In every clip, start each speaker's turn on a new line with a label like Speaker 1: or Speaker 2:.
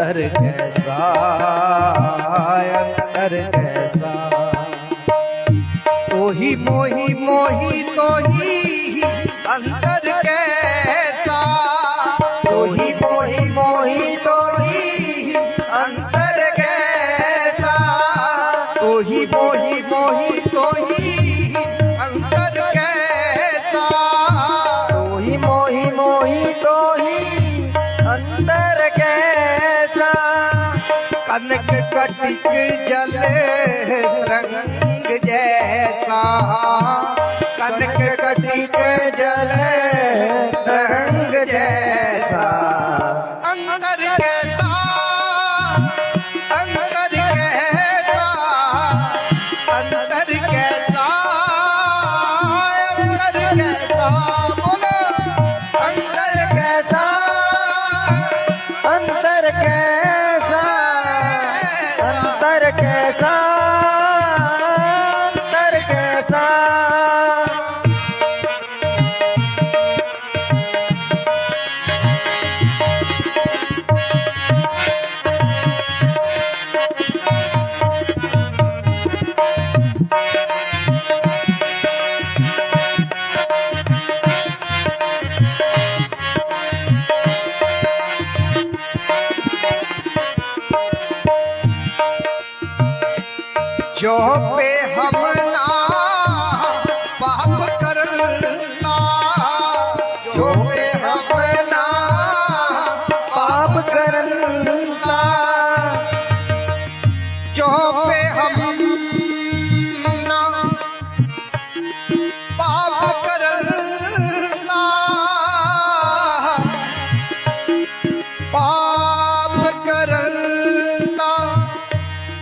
Speaker 1: अंतर कैसा, अंतर कैसा। तो ही मोही मोही तो ही अंतर कैसा, तो ही मोही मोही तो ही अंतर कैसा, तो ही मोही मोही तो ही अंतर कैसा,
Speaker 2: तो ही मोही मोही तो ही अंतर कैसा।
Speaker 1: कनक कटिक जल तरंग जैसा, कनक कटिक जल तरंग जैसा। अंतर कैसा, अंतर कैसा, अंतर कैसा, अंतर कैसा। बोलो अंतर कैसा,
Speaker 2: अंतर कैसा, अंतर कैसा, अंतर कैसा।
Speaker 1: जो पे हम ना पाप करता, जो पे हम ना पाप करता, जो पे हम ना पाप करता, पाप करता,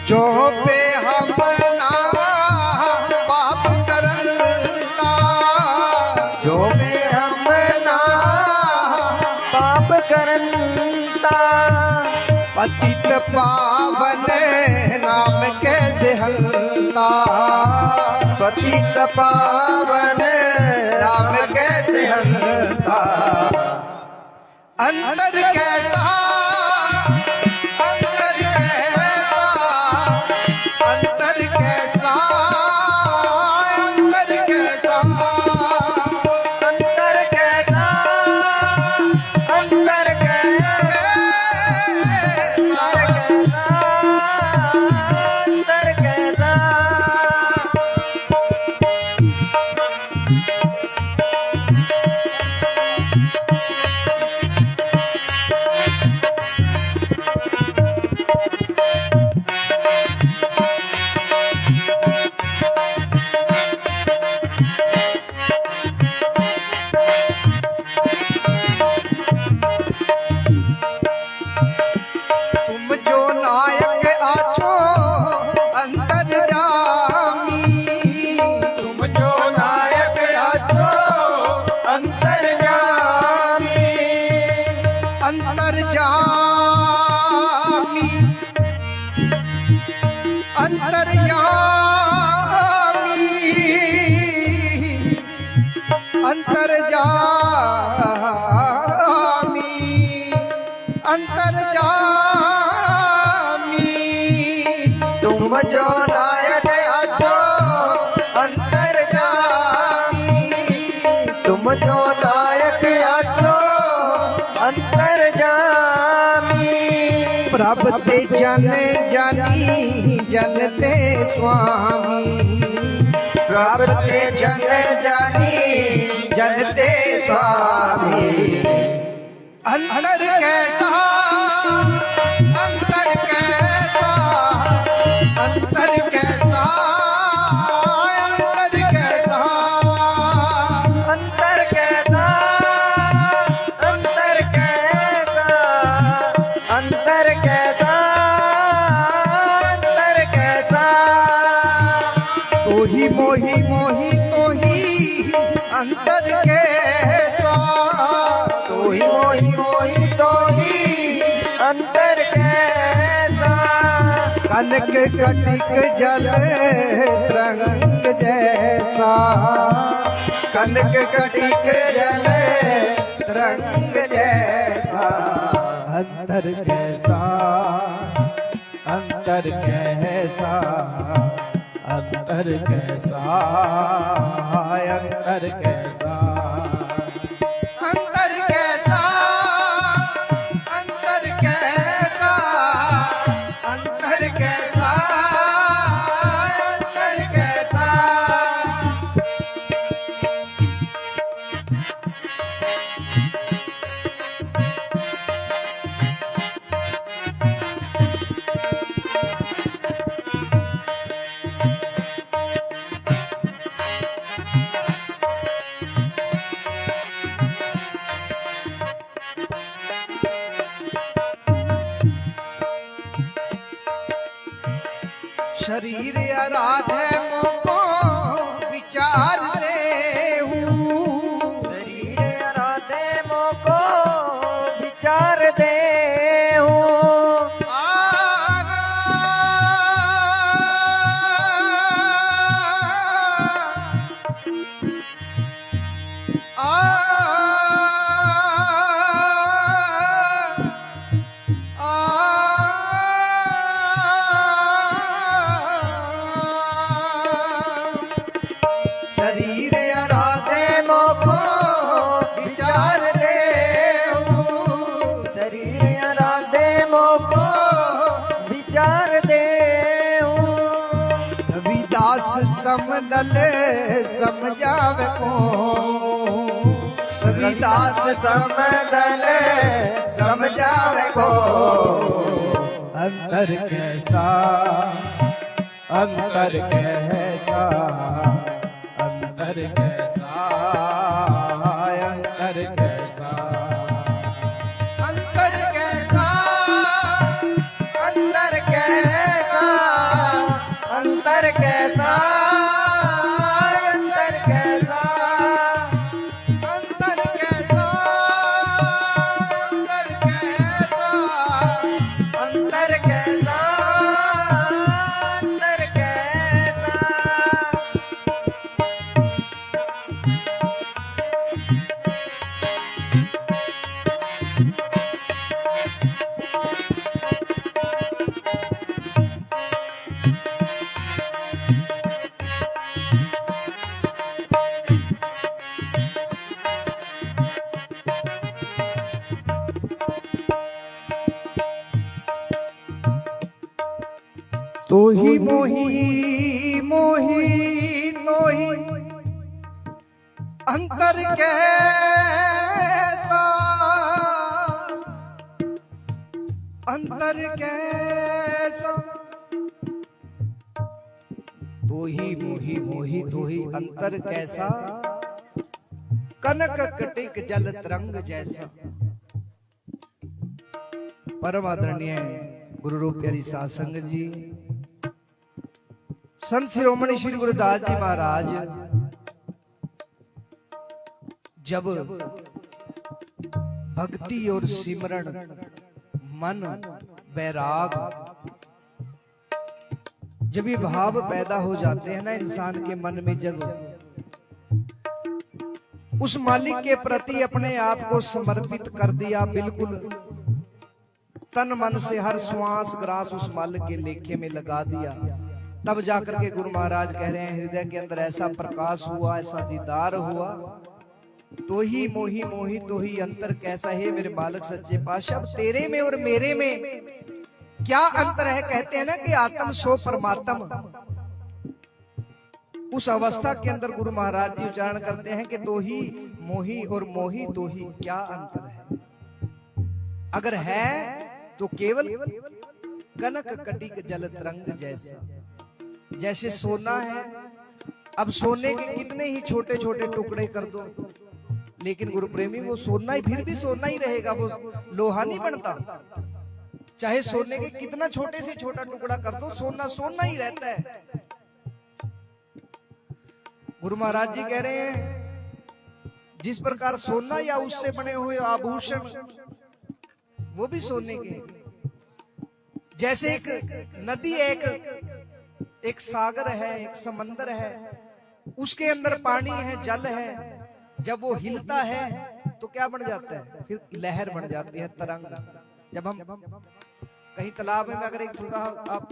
Speaker 1: जो पे हम ना पाप करता,
Speaker 2: जो पे हम ना पाप करता।
Speaker 1: पतित पावन नाम कैसे हलता,
Speaker 2: पतित पावन
Speaker 1: नाम कैसे हलता। अंतर कैसा, अंतर कैसा, अंतर कैसा, अंतर कैसा।
Speaker 2: अंतर कैसा, अंतर कैसा, अंतर कैसा।
Speaker 1: तुम जो नायक आछो अंतर्यामी, तुम जो नायक आछो अंतर्यामी, अंतर्यामी, अंतर्यामी, अंतर्यामी, अंतर्यामी।
Speaker 2: तुम जो नायक आछो अंतर्यामी, तुम जो नायक आछो अंतर्यामी।
Speaker 1: प्रभु ते जन जानी जन ते स्वामी, प्रभु ते जन जानी जन ते स्वामी। अंतर कैसा, अंतर कैसा, अंतर कैसा, अंतर कैसा।
Speaker 2: अंतर कैसा, अंतर कैसा, अंतर कैसा, अंतर कैसा।
Speaker 1: तो ही मोही मोही तो ही अंतर कैसा,
Speaker 2: तो ही मोही मोही तो ही अंतर कैसा।
Speaker 1: कनक कटिक जल तरंग जैसा, कनक कटिक जल तरंग जैसा। अंतर कैसा, अंतर कैसा, अंतर कैसा, अंतर कैसा, अंतर कैसा, अंतर कैसा, अंतर कैसा, अंतर कैसा। शरीर आराधे मोको विचार देहूं,
Speaker 2: शरीर आराधे मोको विचार देहूं।
Speaker 1: आगा शरीर आराधे मोको विचार देहूं,
Speaker 2: शरीर आराधे मोको विचार देहूं।
Speaker 1: रविदास समदल समझावे को, रविदास समदल समझावे को। अंतर कैसा, अंतर कैसा, अंतर कैसा, अंतर कैसा, अंतर कैसा, अंतर कैसा, अंतर कैसा, अंतर कैसा, अंतर कैसा, अंतर कैसा, अंतर कैसा, अंतर कैसा। तो ही मोही मोही तो ही अंतर कैसा, अंतर कैसा। तो ही मोही मोही तो ही अंतर कैसा, कनक कटिक जल तरंग जैसा। परम आदरणीय गुरु रूप प्यारी साध संगत जी, संत शिरोमणि श्री गुरुदास जी महाराज जब भक्ति और सिमरण मन वैराग जब ये भाव पैदा हो जाते हैं ना इंसान के मन में, जब उस मालिक के प्रति अपने आप को समर्पित कर दिया, बिल्कुल तन मन से हर श्वास ग्रास उस मालिक के लेखे में लगा दिया, तब जाकर के गुरु महाराज कह रहे हैं हृदय के अंदर ऐसा प्रकाश हुआ, ऐसा दीदार हुआ। तो ही मोही मोही तो ही अंतर कैसा है मेरे बालक सच्चे पातशाह। अब तेरे में और मेरे में क्या अंतर है? कहते हैं ना कि आत्म सो परमात्म। उस अवस्था के अंदर गुरु महाराज जी उच्चारण करते हैं कि तो ही मोही और मोही तो ही क्या अंतर है? अगर है तो केवल कनक कटिक जल तरंग जैसा। जैसे सोना है, अब सोने के कितने ही छोटे छोटे टुकड़े कर दो, लेकिन गुरु प्रेमी वो सोना ही फिर भी सोना ही रहेगा, वो लोहा नहीं बनता। चाहे सोने के कितना छोटे से छोटा टुकड़ा कर दो, सोना सोना ही रहता है। गुरु महाराज जी कह रहे हैं जिस प्रकार सोना या उससे बने हुए आभूषण वो भी सोने के, जैसे एक नदी एक सागर है, एक समंदर है, उसके अंदर पानी है, जल है, जब वो हिलता है तो क्या बन जाता है? फिर लहर बन जाती है, तरंग। जब हम कहीं तालाब में अगर एक छोटा आप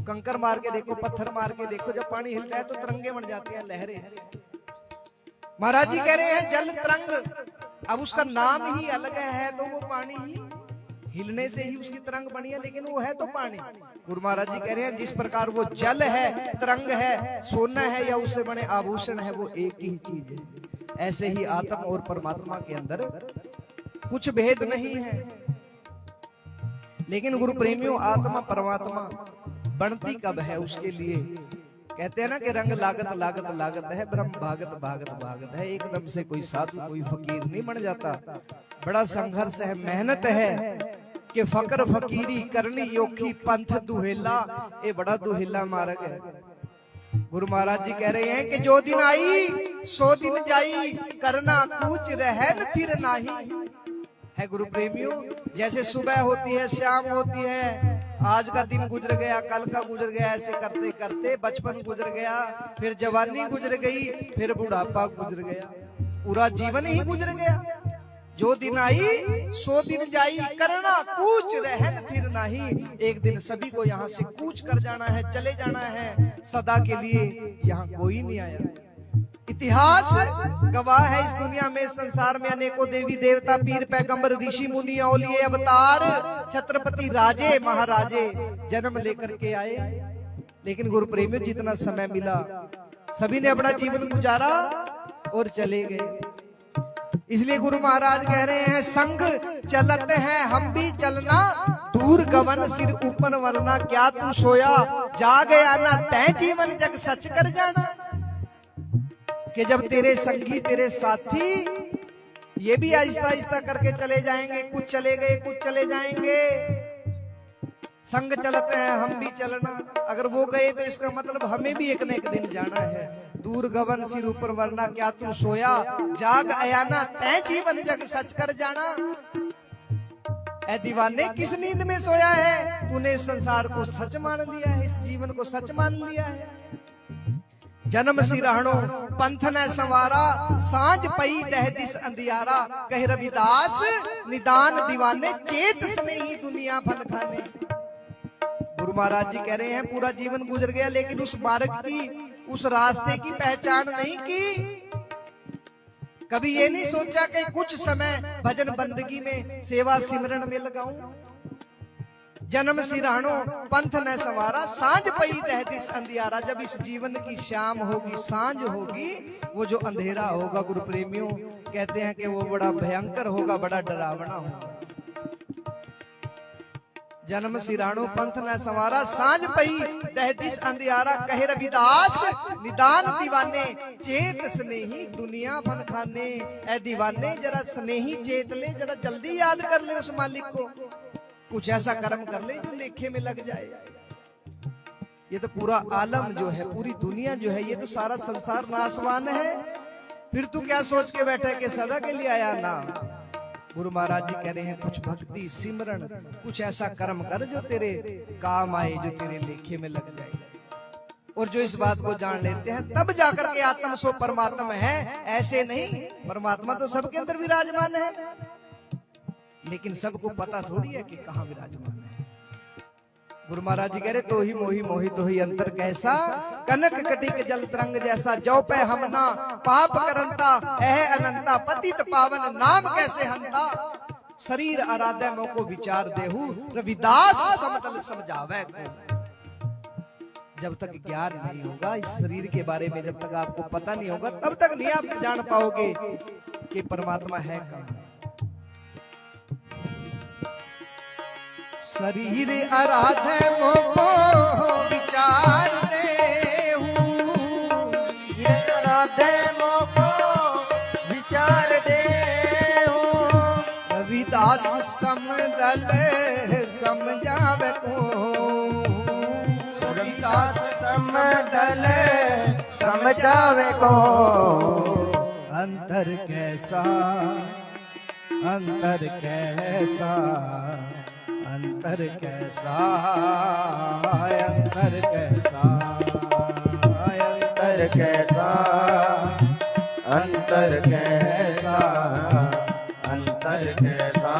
Speaker 1: कंकर मार के देखो, पत्थर मार के देखो, जब पानी हिलता है तो तरंगे बन जाती हैं, लहरें। महाराज जी कह रहे हैं जल तरंग, अब उसका नाम ही अलग है, तो वो पानी ही हिलने से ही उसकी तरंग बनी है, लेकिन वो है तो पानी। गुरु महाराज जी कह रहे हैं जिस प्रकार वो जल है, तरंग है, सोना है या उससे बने आभूषण है, वो एक ही चीज है। ऐसे ही आत्मा और परमात्मा के अंदर कुछ भेद नहीं है। लेकिन गुरु प्रेमियों, आत्मा परमात्मा बनती कब है? उसके लिए कहते हैं ना कि रंग लागत लागत लागत है, ब्रह्म भागत भागत भागत है। एकदम से कोई साधु कोई फकीर नहीं बन जाता। बड़ा संघर्ष है, मेहनत है कि फकर फकीरी करनी योखी पंथ दुहेला, ये बड़ा दुहेला मार्ग है। गुरु महाराज जी कह रहे हैं कि जो दिन आई सो दिन जाई, करना कुछ रहन थिर नाही है। गुरु प्रेमियों, जैसे सुबह होती है, शाम होती है, आज का दिन गुजर गया, कल का गुजर गया, ऐसे करते करते बचपन गुजर गया, फिर जवानी गुजर गई, फिर बुढ़ापा गुजर गया, पूरा जीवन ही गुजर गया। जो दिन आई सो दिन जाई, करना कूच रहन थिर नाही। एक दिन सभी को यहाँ से कूच कर जाना है, चले जाना है, सदा के लिए यहाँ कोई नहीं आया। इतिहास गवाह है, इस दुनिया में, संसार में अनेकों देवी देवता, पीर पैगंबर, ऋषि मुनि, औलिए, अवतार, छत्रपति, राजे महाराजे जन्म लेकर के आए। लेकिन गुरु प्रेमियों, जितना समय मिला सभी ने अपना जीवन गुजारा और चले गए। इसलिए गुरु महाराज कह रहे हैं संग चलत है हम भी चलना, दूर गवन सिर ऊपर वरना, क्या तू सोया जाग आना, तय जीवन जग सच कर जाना। कि जब तेरे संगी तेरे साथी ये भी आहिस्ता आहिस्ता करके चले जाएंगे, कुछ चले गए कुछ चले जाएंगे। संग चलते हैं हम भी चलना, अगर वो गए तो इसका मतलब हमें भी एक न एक दिन जाना है। दूर गवन सिर ऊपर वरना, क्या तू सोया जाग आयाना, तय जीवन जग सच कर जाना। ऐ दीवाने किस नींद में सोया है, तूने इस संसार को सच मान लिया है, इस जीवन को सच मान लिया है। जन्म सिरहणो पंथ न संवारा, सांझ पई दह दिस अंधियारा, कह रविदास निदान दीवाने, चेत स्नेही दुनिया फल खाने। गुरु महाराज जी कह रहे हैं पूरा जीवन गुजर गया, लेकिन उस मार्ग की, उस रास्ते की पहचान नहीं की। कभी ये नहीं सोचा कि कुछ समय भजन बंदगी में, सेवा सिमरन में लगाऊं। जन्म सिरहणो पंथ न संवारा, सांझ पई दह दिस अंधियारा। जब इस जीवन की शाम होगी, सांझ होगी, वो जो अंधेरा होगा गुरु प्रेमियों, कहते हैं कि वो बड़ा भयंकर होगा, बड़ा डरावना होगा। जन्म सिरहणो पंथ न संवारा, सांझ पई दह दिस अंधियारा, कहे रविदास निदान दीवाने, चेत स्नेही दुनिया फल खाने। ऐ दीवाने जरा स्नेही चेत ले, जरा जल्दी याद कर ले उस मालिक को, कुछ ऐसा कर्म कर ले जो लेखे में लग जाए। ये तो पूरा आलम जो है, पूरी दुनिया जो है, ये तो सारा संसार नासवान है। फिर तू क्या सोच के बैठा कि सदा के लिए आया ना। गुरु महाराज जी कह रहे हैं कुछ भक्ति सिमरन, कुछ ऐसा कर्म कर जो तेरे काम आए, जो तेरे लेखे में लग जाए। और जो इस बात को जान लेते हैं तब जाकर के आत्म सो परमात्मा है, ऐसे नहीं। परमात्मा तो सबके अंदर विराजमान है, लेकिन सबको पता थोड़ी है कि कहां विराजमान है। गुरु महाराज जी कह रहे तो ही मोही मोही तो ही अंतर कैसा, कनक कटिक जल तरंग जैसा, जो पे हमना पाप करंता एह अनंता, पतित पावन नाम कैसे हंता। शरीर आराधे मो को विचार देहु, रविदास समतल समझावे को। जब तक ज्ञान नहीं होगा इस शरीर के बारे में, जब तक आपको पता नहीं होगा, तब तक नहीं आप जान पाओगे कि परमात्मा है कहां। शरीर आराधे मोको विचार देहु,
Speaker 2: शरीर आराधे मोको विचार देहु,
Speaker 1: रविदास समदल समझावे को। रविदास समदल
Speaker 2: समझावे को।
Speaker 1: अंतर कैसा, अंतर कैसा, अंतर कैसा, अंतर कैसा, अंतर कैसा,
Speaker 2: अंतर कैसा, अंतर कैसा।